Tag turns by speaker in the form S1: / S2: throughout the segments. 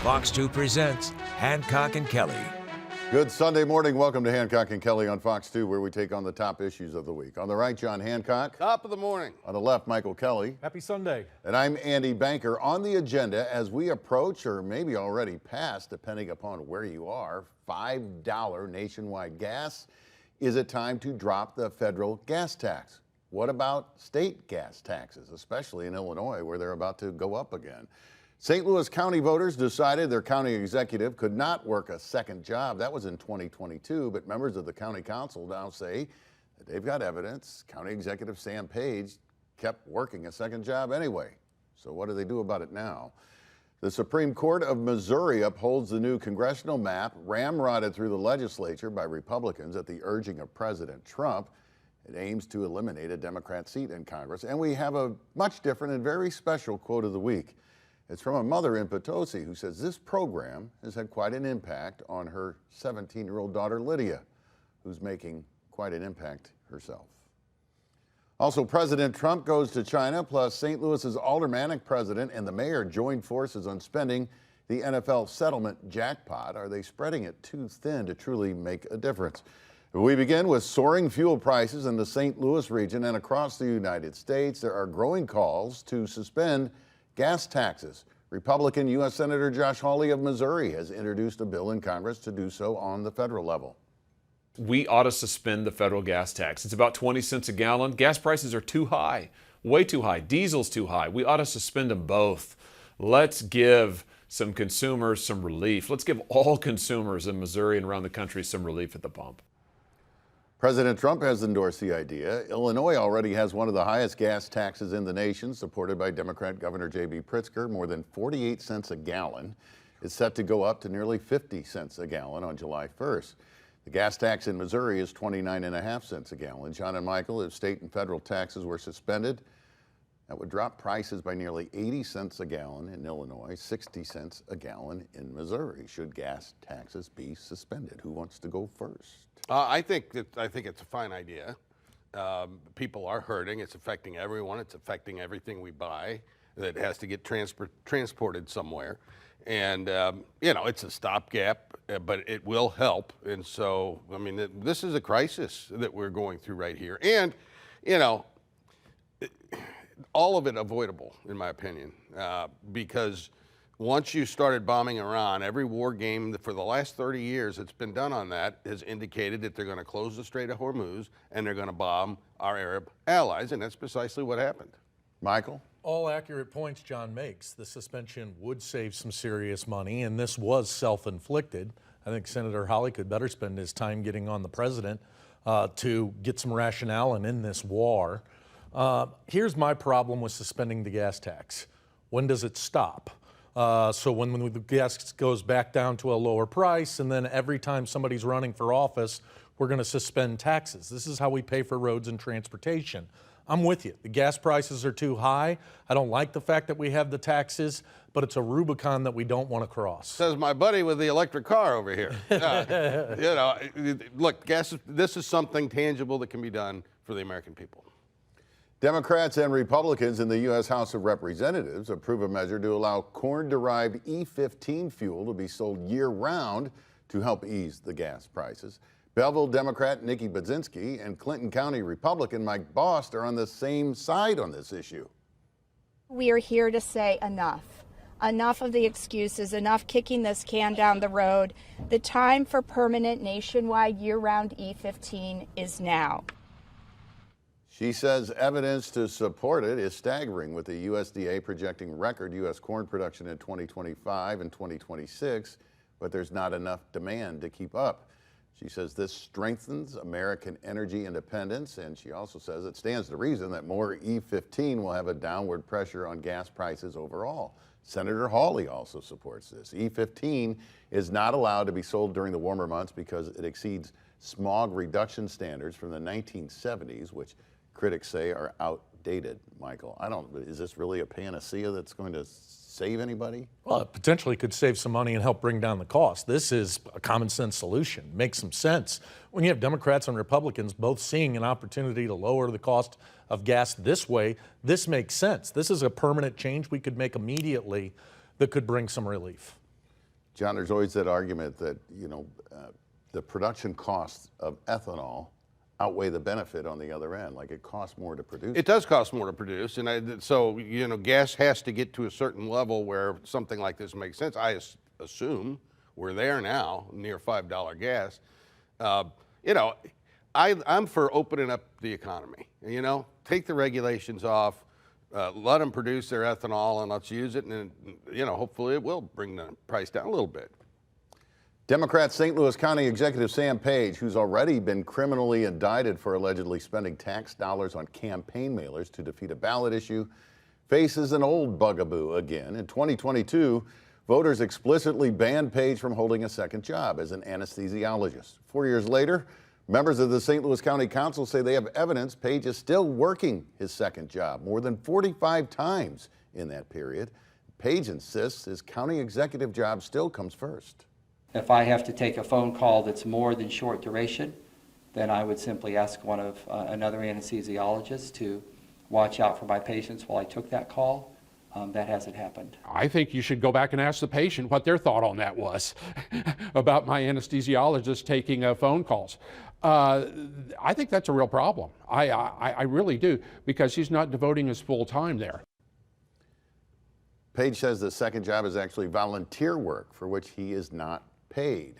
S1: Fox 2 presents Hancock and Kelley.
S2: Good Sunday morning. Welcome to Hancock and Kelley on Fox 2, where we take on the top issues of the week. On the right, John Hancock.
S3: Top of the morning.
S2: On the left, Michael Kelley.
S4: Happy Sunday.
S2: And I'm Andy Banker. On the agenda, as we approach, or maybe already past, depending upon where you are, $5 nationwide gas, is it time to drop the federal gas tax? What about state gas taxes, especially in Illinois, where they're about to go up again? St. Louis County voters decided their county executive could not work a second job. That was in 2022, but members of the county council now say that they've got evidence. County Executive Sam Page kept working a second job anyway. So what do they do about it now? The Supreme Court of Missouri upholds the new congressional map ramrodded through the legislature by Republicans at the urging of President Trump. It aims to eliminate a Democrat seat in Congress. And we have a much different and very special quote of the week. It's from a mother in Potosi who says this program has had quite an impact on her 17-year-old daughter, Lydia, who's making quite an impact herself. Also, President Trump goes to China, plus St. Louis's aldermanic president and the mayor joined forces on spending the NFL settlement jackpot. Are they spreading it too thin to truly make a difference? We begin with soaring fuel prices in the St. Louis region and across the United States. There are growing calls to suspend gas taxes. Republican U.S. Senator Josh Hawley of Missouri has introduced a bill in Congress to do so on the federal level.
S5: We ought to suspend the federal gas tax. It's about 20 cents a gallon. Gas prices are too high, way too high. Diesel's too high. We ought to suspend them both. Let's give some consumers some relief. Let's give all consumers in Missouri and around the country some relief at the pump.
S2: President Trump has endorsed the idea. Illinois already has one of the highest gas taxes in the nation, supported by Democrat Governor J.B. Pritzker, more than 48 cents a gallon. It's set to go up to nearly 50 cents a gallon on July 1st. The gas tax in Missouri is 29.5 cents a gallon. John and Michael, if state and federal taxes were suspended, that would drop prices by nearly 80 cents a gallon in Illinois, 60 cents a gallon in Missouri. Should gas taxes be suspended? Who wants to go first?
S3: I think it's a fine idea. People are hurting. It's affecting everyone. It's affecting everything we buy that has to get transported somewhere. And, it's a stopgap, but it will help. And so, I mean, this is a crisis that we're going through right here. And, all of it avoidable, in my opinion, because once you started bombing Iran, every war game for the last 30 years that's been done on that has indicated that they're going to close the Strait of Hormuz and they're going to bomb our Arab allies, and that's precisely what happened.
S2: Michael?
S4: All accurate points John makes. The suspension would save some serious money, and this was self-inflicted. I think Senator Hawley could better spend his time getting on the president to get some rationale and end this war. Here's my problem with suspending the gas tax. When does it stop? So when the gas goes back down to a lower price, and then every time somebody's running for office, we're going to suspend taxes. This is how we pay for roads and transportation. I'm with you. The gas prices are too high. I don't like the fact that we have the taxes, but it's a Rubicon that we don't want to cross.
S3: Says my buddy with the electric car over here. Look, this is something tangible that can be done for the American people.
S2: Democrats and Republicans in the U.S. House of Representatives approve a measure to allow corn-derived E15 fuel to be sold year-round to help ease the gas prices. Belleville Democrat Nikki Budzinski and Clinton County Republican Mike Bost are on the same side on this issue.
S6: We are here to say enough. Enough of the excuses, enough kicking this can down the road. The time for permanent nationwide year-round E15 is now.
S2: She says evidence to support it is staggering, with the USDA projecting record U.S. corn production in 2025 and 2026, but there's not enough demand to keep up. She says this strengthens American energy independence, and she also says it stands to reason that more E15 will have a downward pressure on gas prices overall. Senator Hawley also supports this. E15 is not allowed to be sold during the warmer months because it exceeds smog reduction standards from the 1970s, which critics say are outdated. Michael, is this really a panacea that's going to save anybody?
S4: Well, it potentially could save some money and help bring down the cost. This is a common sense solution. Makes some sense. When you have Democrats and Republicans both seeing an opportunity to lower the cost of gas this way, this makes sense. This is a permanent change we could make immediately that could bring some relief.
S2: John, there's always that argument that, the production costs of ethanol outweigh the benefit on the other end. Like, it costs more to produce.
S3: It does cost more to produce, and so gas has to get to a certain level where something like this makes sense. I assume we're there now, near $5 gas. I'm for opening up the economy. Take the regulations off, let them produce their ethanol, and let's use it, and hopefully it will bring the price down a little bit.
S2: Democrat St. Louis County Executive Sam Page, who's already been criminally indicted for allegedly spending tax dollars on campaign mailers to defeat a ballot issue, faces an old bugaboo again. In 2022, voters explicitly banned Page from holding a second job as an anesthesiologist. 4 years later, members of the St. Louis County Council say they have evidence Page is still working his second job more than 45 times in that period. Page insists his county executive job still comes first.
S7: If I have to take a phone call that's more than short duration, then I would simply ask one of another anesthesiologist to watch out for my patients while I took that call. That hasn't happened.
S8: I think you should go back and ask the patient what their thought on that was about my anesthesiologist taking phone calls. I think that's a real problem. I really do, because he's not devoting his full time there.
S2: Page says the second job is actually volunteer work for which he is not paid.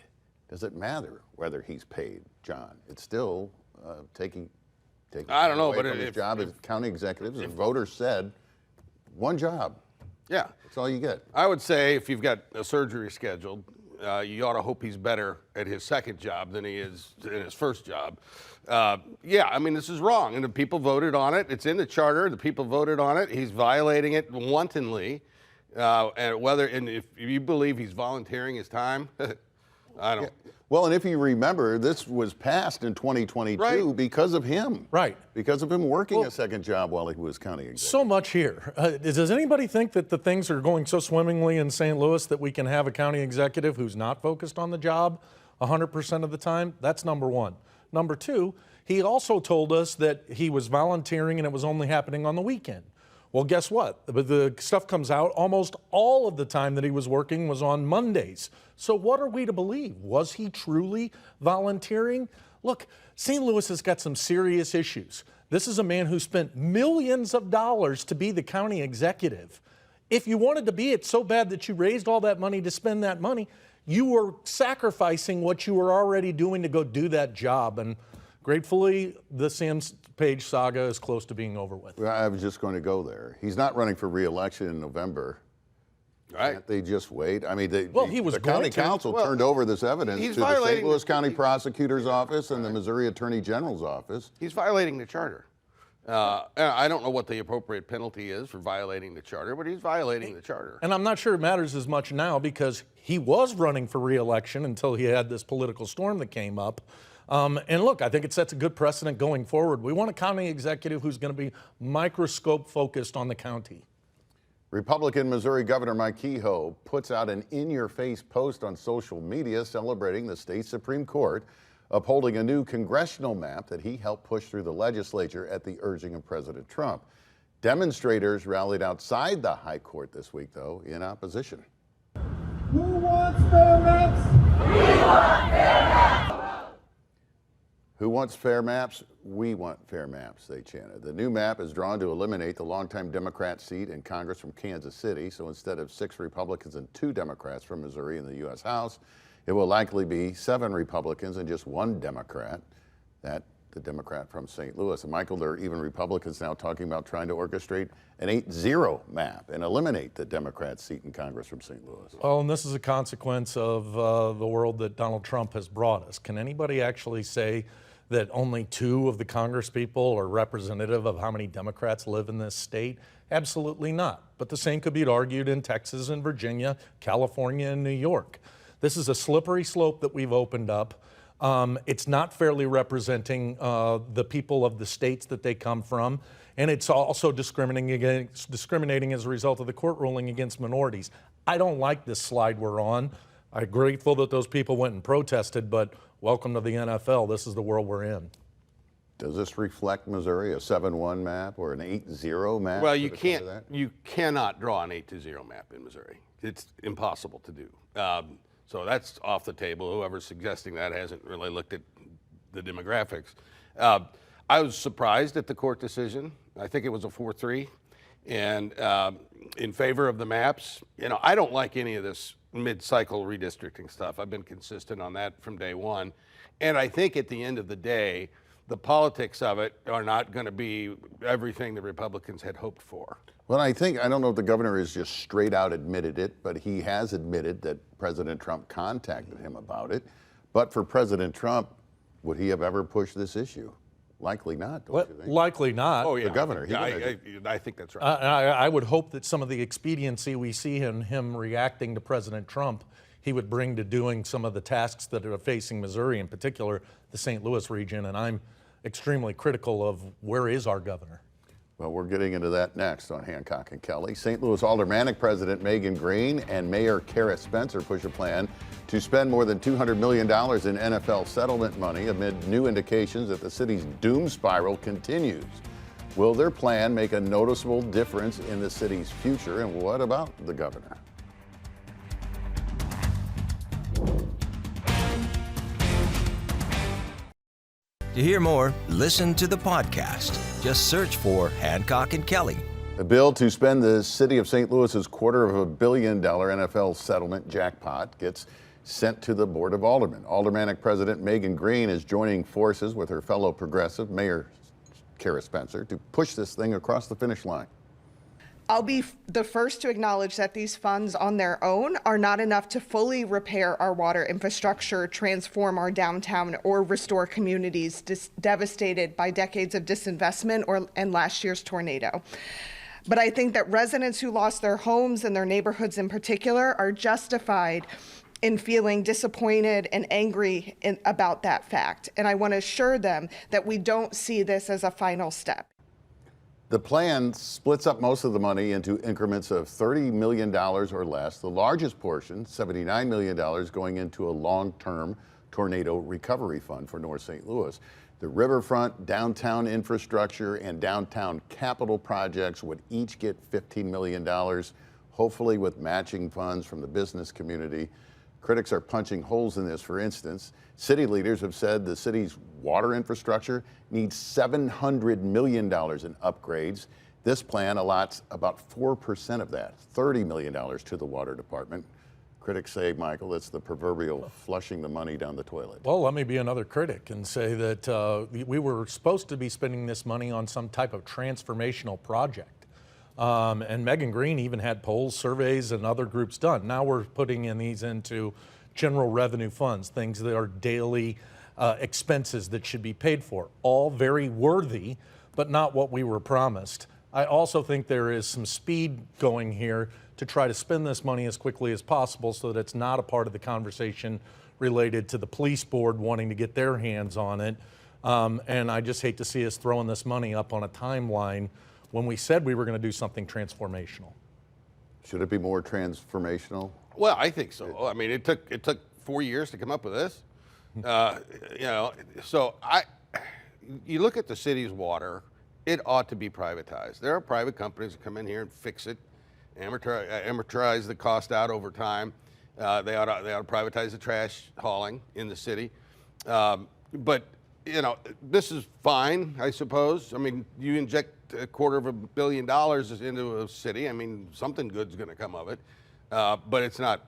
S2: Does it matter whether he's paid, John? It's still taking
S3: I don't know,
S2: away
S3: but
S2: from his job as county executive. The voters said one job.
S3: Yeah,
S2: that's all you get.
S3: I would say if you've got a surgery scheduled, you ought to hope he's better at his second job than he is in his first job. This is wrong, and the people voted on it. It's in the charter. The people voted on it. He's violating it wantonly. And if you believe he's volunteering his time, I don't.
S2: Yeah. Well, and if you remember, this was passed in 2022 because of him.
S4: Right.
S2: Because of him working a second job while he was county executive.
S4: So much here. Does anybody think that the things are going so swimmingly in St. Louis that we can have a county executive who's not focused on the job 100% of the time? That's number one. Number two, he also told us that he was volunteering and it was only happening on the weekend. Well, guess what? The stuff comes out almost all of the time that he was working was on Mondays. So what are we to believe? Was he truly volunteering? Look, St. Louis has got some serious issues. This is a man who spent millions of dollars to be the county executive. If you wanted to be it so bad that you raised all that money to spend that money, you were sacrificing what you were already doing to go do that job. And gratefully, the Sam Page saga is close to being over with.
S2: Well, I was just going to go there. He's not running for re-election in November.
S3: Right.
S2: Can't they just wait? I mean,
S4: he was
S2: the county council turned over this evidence to the St. Louis County Prosecutor's Office and the Missouri Attorney General's Office.
S3: He's violating the charter. I don't know what the appropriate penalty is for violating the charter, but he's violating the charter.
S4: And I'm not sure it matters as much now because he was running for re-election until he had this political storm that came up. And look, I think it sets a good precedent going forward. We want a county executive who's going to be microscope focused on the county.
S2: Republican Missouri Governor Mike Kehoe puts out an in-your-face post on social media celebrating the state Supreme Court upholding a new congressional map that he helped push through the legislature at the urging of President Trump. Demonstrators rallied outside the High Court this week, though, in opposition.
S9: Who wants fair maps? We want fair maps!
S2: Who wants fair maps? We want fair maps, they chanted. The new map is drawn to eliminate the longtime Democrat seat in Congress from Kansas City. So instead of 6 Republicans and 2 Democrats from Missouri in the U.S. House, it will likely be 7 Republicans and just 1 Democrat, the Democrat from St. Louis. And Michael, there are even Republicans now talking about trying to orchestrate an 8-0 map and eliminate the Democrat seat in Congress from St. Louis.
S4: Well, and this is a consequence of the world that Donald Trump has brought us. Can anybody actually say that only 2 of the Congress people are representative of how many Democrats live in this state? Absolutely not. But the same could be argued in Texas and Virginia, California and New York. This is a slippery slope that we've opened up. It's not fairly representing the people of the states that they come from, and it's also discriminating as a result of the court ruling against minorities. I don't like this slide we're on. I'm grateful that those people went and protested, but welcome to the NFL. This is the world we're in.
S2: Does this reflect Missouri, a 7-1 map or an 8-0 map?
S3: Well, you cannot draw an 8-0 map in Missouri. It's impossible to do. So that's off the table. Whoever's suggesting that hasn't really looked at the demographics. I was surprised at the court decision. I think it was a 4-3, and in favor of the maps. You know, I don't like any of this mid-cycle redistricting stuff. I've been consistent on that from day one. And I think at the end of the day, the politics of it are not going to be everything the Republicans had hoped for.
S2: Well, I don't know if the governor has just straight out admitted it, but he has admitted that President Trump contacted him about it. But for President Trump, would he have ever pushed this issue? Likely not, don't you think?
S4: Likely not.
S3: Oh, yeah.
S2: The governor.
S3: I think that's right.
S4: I would hope that some of the expediency we see in him reacting to President Trump, he would bring to doing some of the tasks that are facing Missouri, in particular the St. Louis region. And I'm extremely critical of where is our governor.
S2: Well, we're getting into that next on Hancock and Kelley. St. Louis Aldermanic President Megan Green and Mayor Kara Spencer push a plan to spend more than $200 million in NFL settlement money amid new indications that the city's doom spiral continues. Will their plan make a noticeable difference in the city's future? And what about the governor?
S1: To hear more, listen to the podcast. Just search for Hancock and Kelley.
S2: A bill to spend the city of St. Louis's $250 million NFL settlement jackpot gets sent to the Board of Aldermen. Aldermanic President Megan Green is joining forces with her fellow progressive, Mayor Kara Spencer, to push this thing across the finish line.
S10: I'll be the first to acknowledge that these funds on their own are not enough to fully repair our water infrastructure, transform our downtown, or restore communities devastated by decades of disinvestment and last year's tornado. But I think that residents who lost their homes and their neighborhoods in particular are justified in feeling disappointed and angry about that fact. And I want to assure them that we don't see this as a final step.
S2: The plan splits up most of the money into increments of $30 million or less, the largest portion, $79 million, going into a long-term tornado recovery fund for North St. Louis. The riverfront, downtown infrastructure, and downtown capital projects would each get $15 million, hopefully with matching funds from the business community. Critics are punching holes in this. For instance, city leaders have said the city's water infrastructure needs $700 million in upgrades. This plan allots about 4% of that, $30 million, to the water department. Critics say, Michael, it's the proverbial flushing the money down the toilet.
S4: Well, let me be another critic and say that we were supposed to be spending this money on some type of transformational project. And Megan Green even had polls, surveys, and other groups done. Now we're putting in these into general revenue funds, things that are daily expenses that should be paid for. All very worthy, but not what we were promised. I also think there is some speed going here to try to spend this money as quickly as possible so that it's not a part of the conversation related to the police board wanting to get their hands on it. And I just hate to see us throwing this money up on a timeline when we said we were going to do something transformational.
S2: Should it be more transformational?
S3: Well, I think so. I mean, it took 4 years to come up with this. You look at the city's water, it ought to be privatized. There are private companies that come in here and fix it, amortize the cost out over time. They ought to privatize the trash hauling in the city. But this is fine, I suppose. I mean, you inject $250 million into a city. I mean, something good's going to come of it, but it's not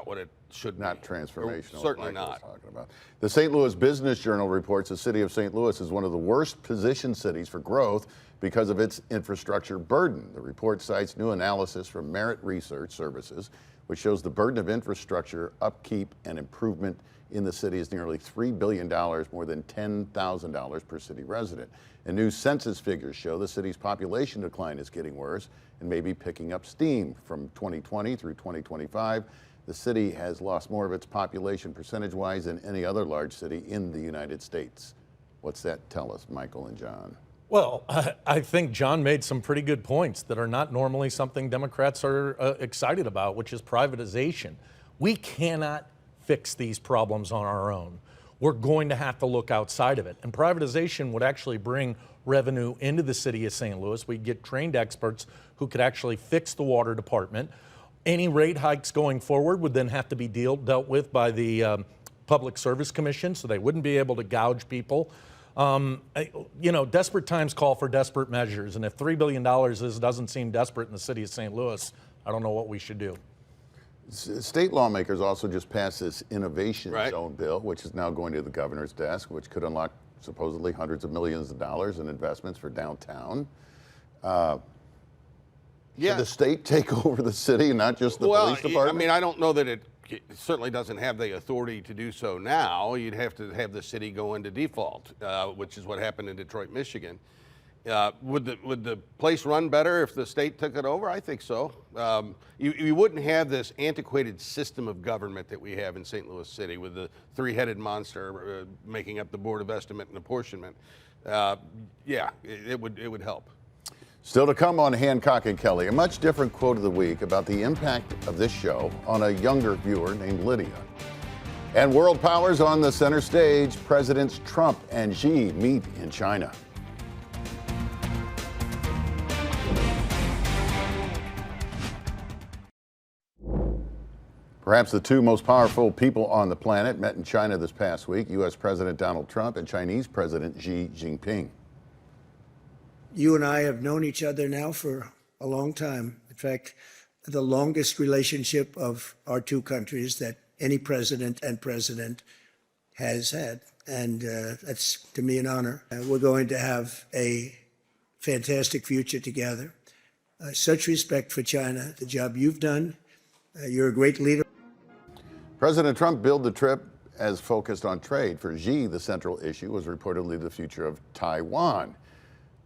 S3: what it should
S2: not
S3: be.
S2: Transformational.
S3: Certainly not.
S2: Talking about. The St. Louis Business Journal reports the city of St. Louis is one of the worst positioned cities for growth because of its infrastructure burden. The report cites new analysis from Merit Research Services, which shows the burden of infrastructure upkeep and improvement in the city is nearly $3 billion, more than $10,000 per city resident. And new census figures show the city's population decline is getting worse and may be picking up steam. From 2020 through 2025, the city has lost more of its population percentage-wise than any other large city in the United States. What's that tell us, Michael and John?
S4: Well, I think John made some pretty good points that are not normally something Democrats are excited about, which is privatization. We cannot fix these problems on our own. We're going to have to look outside of it. And privatization would actually bring revenue into the city of St. Louis. We'd get trained experts who could actually fix the water department. Any rate hikes going forward would then have to be dealt with by the Public Service Commission, so they wouldn't be able to gouge people. You know, desperate times call for desperate measures, and if $3 billion doesn't seem desperate in the city of St. Louis, I don't know what we should do.
S2: State lawmakers also just passed this innovation
S3: Right.
S2: zone bill, which is now going to the governor's desk, which could unlock supposedly hundreds of millions of dollars in investments for downtown.
S3: Yeah.
S2: Should the state take over the city and not just the police department?
S3: I mean, I don't know that it certainly doesn't have the authority to do so now. You'd have to have the city go into default, which is what happened in Detroit, Michigan. Would the place run better if the state took it over? I think so. You wouldn't have this antiquated system of government that we have in St. Louis City with the three-headed monster making up the Board of Estimate and Apportionment. Yeah, it would help.
S2: Still to come on Hancock and Kelley, a much different quote of the week about the impact of this show on a younger viewer named Lydia. And world powers on the center stage. Presidents Trump and Xi meet in China. Perhaps the two most powerful people on the planet met in China this past week, U.S. President Donald Trump and Chinese President Xi Jinping.
S11: You and I have known each other now for a long time. In fact, the longest relationship of our two countries that any president and president has had. And that's, to me, an honor. We're going to have a fantastic future together. Such respect for China, the job you've done. You're a great leader.
S2: President Trump billed the trip as focused on trade. For Xi, the central issue was reportedly the future of Taiwan.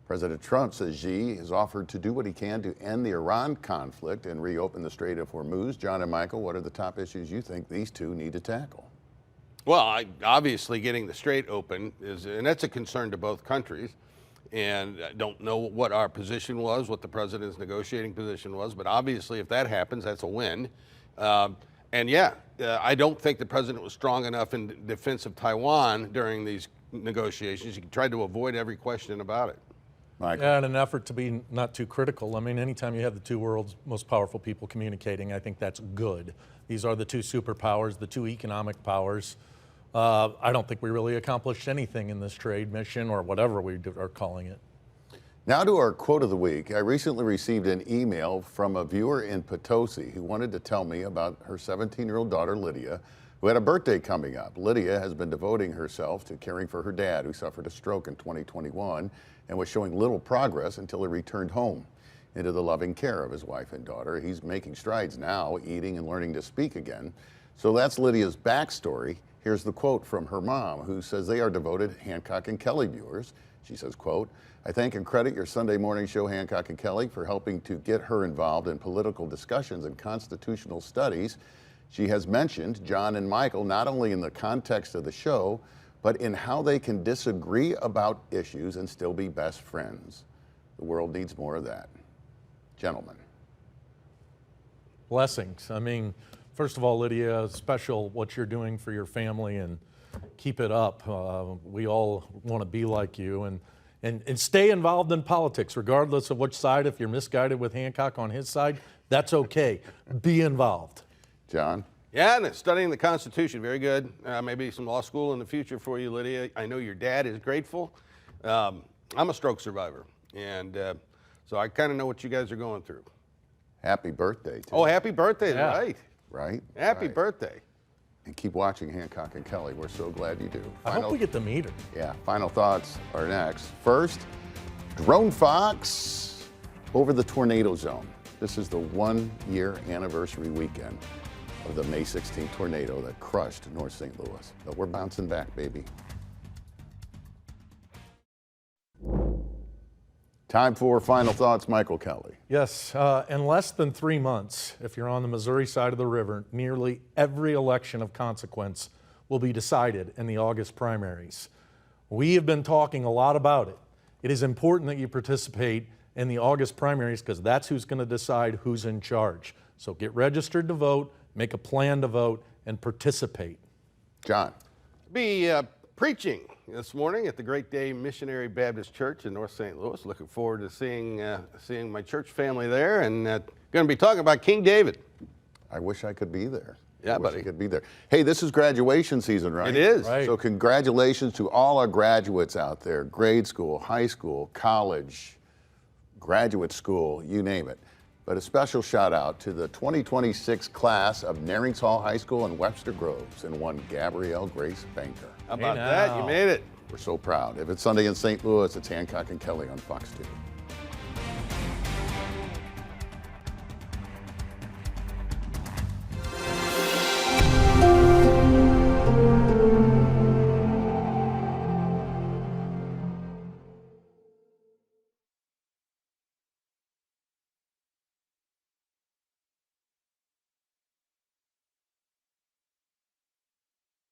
S2: President Trump says Xi has offered to do what he can to end the Iran conflict and reopen the Strait of Hormuz. John and Michael, what are the top issues you think these two need to tackle?
S3: Well, obviously getting the strait open and that's a concern to both countries. And I don't know what our position was, what the president's negotiating position was, but obviously if that happens, that's a win. And yeah, I don't think the president was strong enough in defense of Taiwan during these negotiations. He tried to avoid every question about it.
S2: Michael.
S4: Yeah, in an effort to be not too critical. I mean, anytime you have the two world's most powerful people communicating, I think that's good. These are the two superpowers, the two economic powers. I don't think we really accomplished anything in this trade mission or whatever we are calling it.
S2: Now to our quote of the week. I recently received an email from a viewer in Potosi who wanted to tell me about her 17-year-old daughter, Lydia, who had a birthday coming up. Lydia has been devoting herself to caring for her dad, who suffered a stroke in 2021 and was showing little progress until he returned home into the loving care of his wife and daughter. He's making strides now, eating and learning to speak again. So that's Lydia's backstory. Here's the quote from her mom, who says they are devoted Hancock and Kelley viewers. She says, quote, "I thank and credit your Sunday morning show, Hancock and Kelley, for helping to get her involved in political discussions and constitutional studies. She has mentioned John and Michael not only in the context of the show, but in how they can disagree about issues and still be best friends. The world needs more of that." Gentlemen.
S4: Blessings. I mean, first of all, Lydia, special what you're doing for your family, and keep it up. We all want to be like you, and stay involved in politics, regardless of which side. If you're misguided with Hancock on his side, that's okay. Be involved.
S2: John?
S3: Yeah, and studying the Constitution, very good. Maybe some law school in the future for you, Lydia. I know your dad is grateful. I'm a stroke survivor, and so I kind of know what you guys are going through.
S2: Happy birthday. Too.
S3: Oh, happy birthday,
S4: Yeah.
S3: right.
S2: Right?
S3: Happy
S2: Right.
S3: birthday.
S2: And keep watching Hancock and Kelley. We're so glad you do.
S4: I hope we get to meet her.
S2: Yeah, final thoughts are next. First, Drone Fox over the tornado zone. This is the 1-year anniversary weekend of the May 16th tornado that crushed North St. Louis. But we're bouncing back, baby. Time for final thoughts, Michael Kelley.
S4: Yes, in less than 3 months, if you're on the Missouri side of the river, nearly every election of consequence will be decided in the August primaries. We have been talking a lot about it. It is important that you participate in the August primaries because that's who's going to decide who's in charge. So get registered to vote, make a plan to vote, and participate.
S2: John.
S3: Be preaching this morning at the Great Day Missionary Baptist Church in North St. Louis. Looking forward to seeing my church family there, and going to be talking about King David.
S2: I wish I could be there.
S3: Yeah,
S2: I wish
S3: buddy.
S2: I could be there. Hey, this is graduation season, right?
S3: It is.
S4: Right.
S2: So congratulations to all our graduates out there, grade school, high school, college, graduate school, you name it. But a special shout out to the 2026 class of Narings Hall High School in Webster Groves and one Gabrielle Grace Banker.
S3: How about
S4: Hey,
S3: that?
S4: now.
S3: You made it.
S2: We're so proud. If it's Sunday in St. Louis, it's Hancock and Kelley on Fox 2.